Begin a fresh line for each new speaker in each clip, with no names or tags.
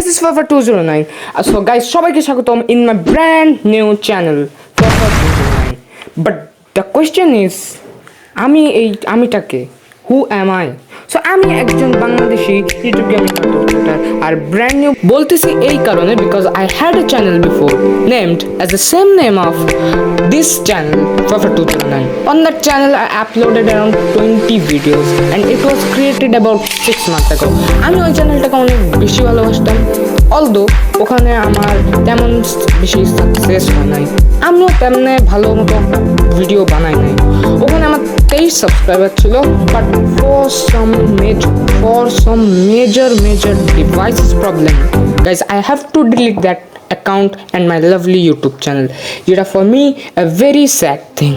This is Fafa 209. So guys, সবাইকে স্বাগতম in my brand new channel Fafa 209. But the question is, আমিটাকে? Who am I? So আমি একজন Bangladeshi YouTube gaming creator আর brand new বলতেছি এই কারণে because I had a channel before named as the same name of this channel Fafa 209. On that channel I uploaded around 20 videos and it was created about 6 months ago. আমি ওই চ্যানেলটাকে অনেক বেশি ভালোবাসতাম, although ওখানে আমার তেমন বেশি সাকসেস হয় নাই, আমিও তেমন ভালো মতো ভিডিও বানাই নাই। ওখানে আমার 23 সাবস্ক্রাইবার ছিল, but for some major devices problem, guys, I have to delete that account and my lovely YouTube channel. যেটা for me a very sad thing.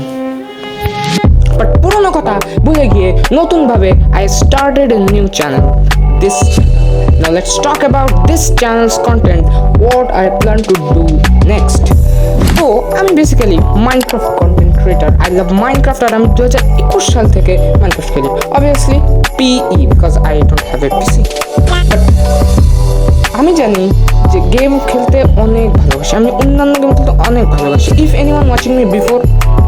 But পুরনো কথা ভুলে গিয়ে নতুন ভাবে I started a new channel, this channel. Now let's talk about this channel's content, what I plan to do next. So I'm basically Minecraft content creator. I love Minecraft আর আমি 2021 সাল থেকে Minecraft খেলি, obviously PE because I don't have a PC. But আমি জানি যে game খেলতে অনেক ভালোবাসি, আমি অন্যান্য গেম খেলতে অনেক ভালোবাসি। If anyone watching me before,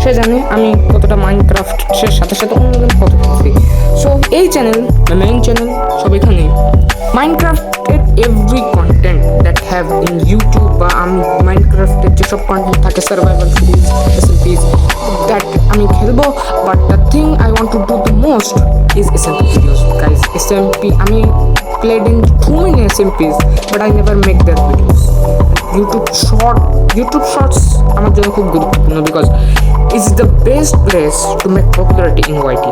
সে জানে আমি কতটা মাইনক্রাফটের সাথে সাথে অন্য গেম কত খেলছি। সো এই চ্যানেল, মেইন চ্যানেল, সব এখানে মাইনক্রাফটের every content that have in YouTube বা আমি মাইনক্রাফটের যেসব কন্টেন্ট থাকে, সার্ভাইভাল সিরিজ, এসএমপিস, দ্যাট আমি খেলবো। But the thing I want to do the most is SMP videos, guys. SMP আমি played in too many SMPs, but I never make their videos. YouTube shorts আমার জন্য খুব গুরুত্বপূর্ণ because it's the best place to make popularity in YT.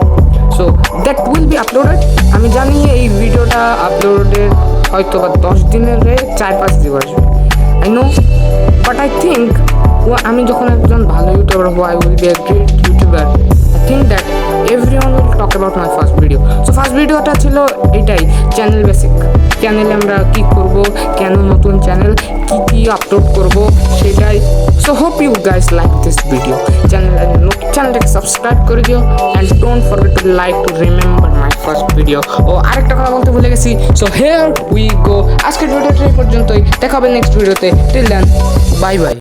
So that will be uploaded. আমি জানি এই ভিডিওটা আপলোডের হয়তো বা 10 দিনের 4-5 ভিউ আসবে, I know, but I think আমি যখন একজন ভালো ইউটিউবার হবো, I will be a great YouTuber. I think that everyone will talk about my first video. So first videoটা ছিল এটাই, চ্যানেল বেসিক, চ্যানেলে আমরা কি করব, কেন নতুন চ্যানেল, কি আপলোড করব সেটাই। So hope you guys like this video. চ্যানেলটাকে সাবস্ক্রাইব করে দিও and don't forget to like to remember my first video. ও আরেকটা কথা বলতে ভুলে গেছি, সো হিয়ার উই গো। আজকের ভিডিওটা এই পর্যন্তই, দেখা হবে নেক্সট ভিডিওতে। Till then, bye by.